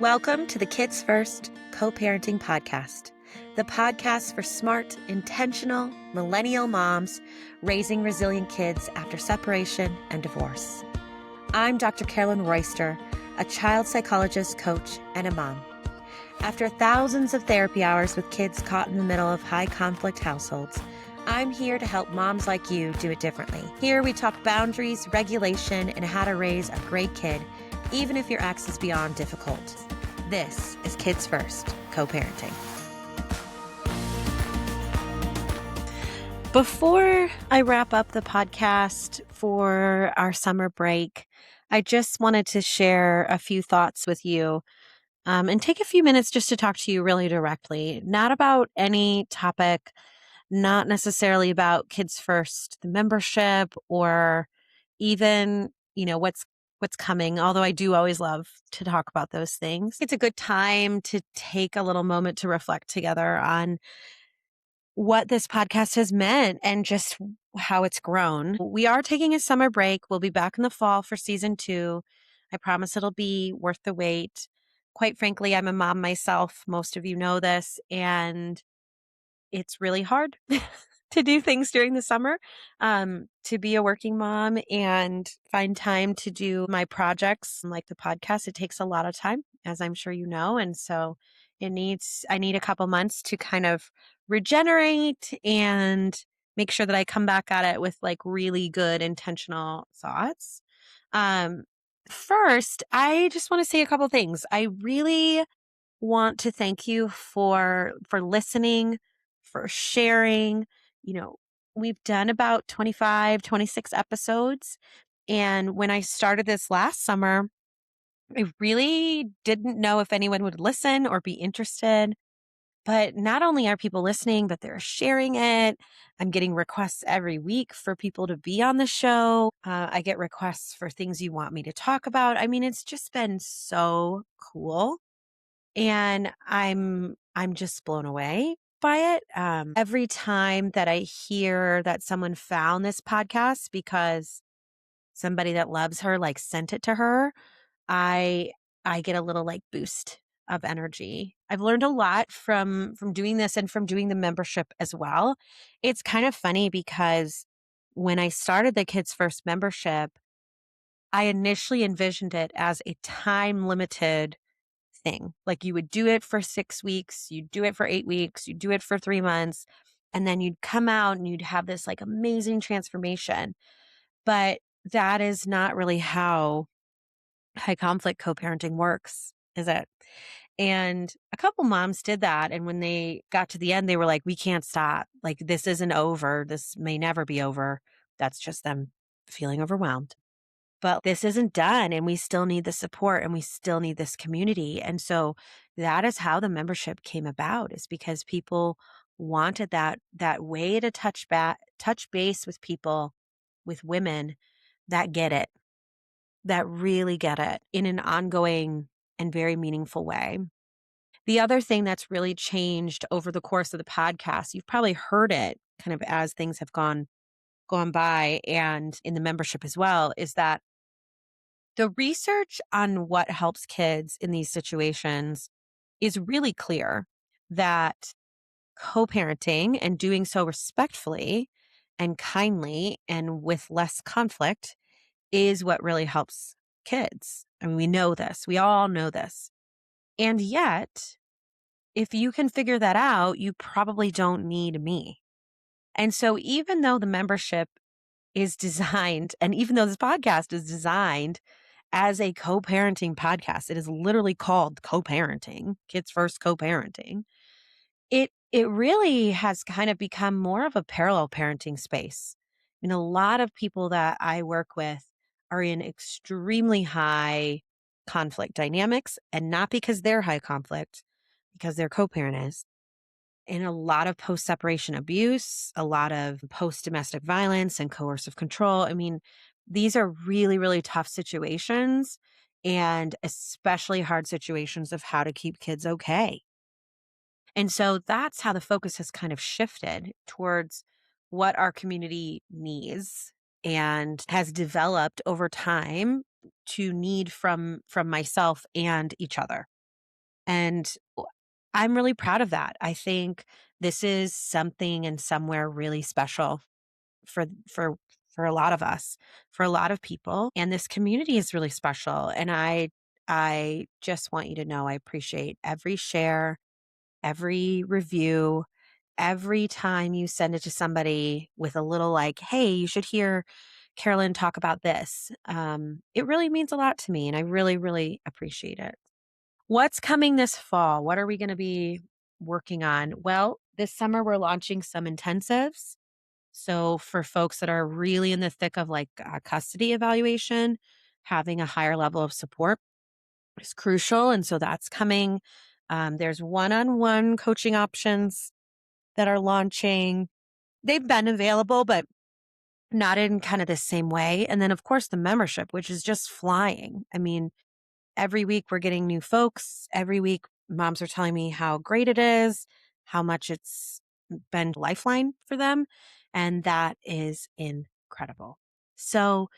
Welcome to the Kids First Co-Parenting Podcast, the podcast for smart, intentional, millennial moms raising resilient kids after separation and divorce. I'm Dr. Carolyn Royster, a child psychologist, coach, and a mom. After thousands of therapy hours with kids caught in the middle of high-conflict households, I'm here to help moms like you do it differently. Here we talk boundaries, regulation, and how to raise a great kid, even if your ex is beyond difficult. This is Kids First Co-Parenting. Before I wrap up the podcast for our summer break, I just wanted to share a few thoughts with you and take a few minutes just to talk to you really directly, not about any topic, not necessarily about Kids First, the membership, or even, what's coming, although I do always love to talk about those things. It's a good time to take a little moment to reflect together on what this podcast has meant and just how it's grown. We are taking a summer break. We'll be back in the fall for season 2. I promise it'll be worth the wait. Quite frankly, I'm a mom myself. Most of you know this, and it's really hard to do things during the summer, to be a working mom and find time to do my projects like the podcast. It takes a lot of time, as I'm sure you know. And so I need a couple months to kind of regenerate and make sure that I come back at it with like really good intentional thoughts. First, I just want to say a couple things. I really want to thank you for listening, for sharing. We've done about 25, 26 episodes. And when I started this last summer, I really didn't know if anyone would listen or be interested. But not only are people listening, but they're sharing it. I'm getting requests every week for people to be on the show. I get requests for things you want me to talk about. I mean, it's just been so cool. And I'm just blown away by it. Every time that I hear that someone found this podcast because somebody that loves her like sent it to her, I get a little like boost of energy. I've learned a lot from doing this and from doing the membership as well. It's kind of funny because when I started the Kids First membership, I initially envisioned it as a time limited thing. Like you would do it for 6 weeks, you'd do it for 8 weeks, you'd do it for 3 months, and then you'd come out and you'd have this like amazing transformation. But that is not really how high conflict co-parenting works, is it? And a couple moms did that. And when they got to the end, they were like, we can't stop. Like, this isn't over. This may never be over. That's just them feeling overwhelmed. But this isn't done, and we still need the support and we still need this community. And so that is how the membership came about, is because people wanted that way to touch base with people, with women that get it, that really get it in an ongoing and very meaningful way. The other thing that's really changed over the course of the podcast, you've probably heard it kind of as things have gone by and in the membership as well, is that the research on what helps kids in these situations is really clear, that co-parenting and doing so respectfully and kindly and with less conflict is what really helps kids. I mean, we know this. We all know this. And yet, if you can figure that out, you probably don't need me. And so even though the membership is designed, and even though this podcast is designed as a co-parenting podcast, it is literally called co-parenting, Kids First Co-Parenting. It really has kind of become more of a parallel parenting space. I mean, a lot of people that I work with are in extremely high conflict dynamics, and not because they're high conflict, because their co-parent is. And a lot of post-separation abuse, a lot of post-domestic violence and coercive control. I mean, these are really, really tough situations, and especially hard situations of how to keep kids okay. And so that's how the focus has kind of shifted towards what our community needs and has developed over time to need from myself and each other. And I'm really proud of that. I think this is something and somewhere really special for for for a lot of us, for a lot of people, and this community is really special, and I just want you to know I appreciate every share, every review, every time you send it to somebody with a little like, "Hey, you should hear Carolyn talk about this." It really means a lot to me, and I really, really appreciate it. What's coming this fall? What are we gonna be working on? Well, this summer, we're launching some intensives. So for folks that are really in the thick of like custody evaluation, having a higher level of support is crucial. And so that's coming. There's one-on-one coaching options that are launching. They've been available, but not in kind of the same way. And then, of course, the membership, which is just flying. I mean, every week we're getting new folks. Every week, moms are telling me how great it is, how much it's been a lifeline for them. And that is incredible. So,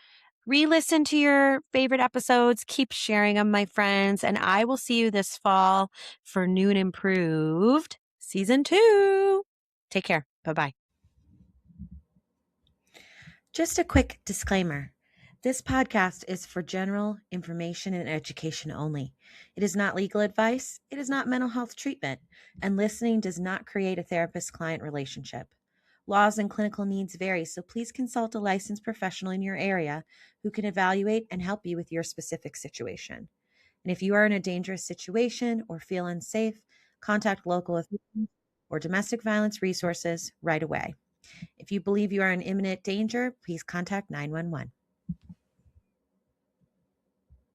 re listen to your favorite episodes, keep sharing them, my friends. And I will see you this fall for New and Improved season 2. Take care. Bye bye. Just a quick disclaimer. This podcast is for general information and education only. It is not legal advice, it is not mental health treatment, and listening does not create a therapist client relationship. Laws and clinical needs vary, so please consult a licensed professional in your area who can evaluate and help you with your specific situation. And if you are in a dangerous situation or feel unsafe, contact local authorities or domestic violence resources right away. If you believe you are in imminent danger, please contact 911.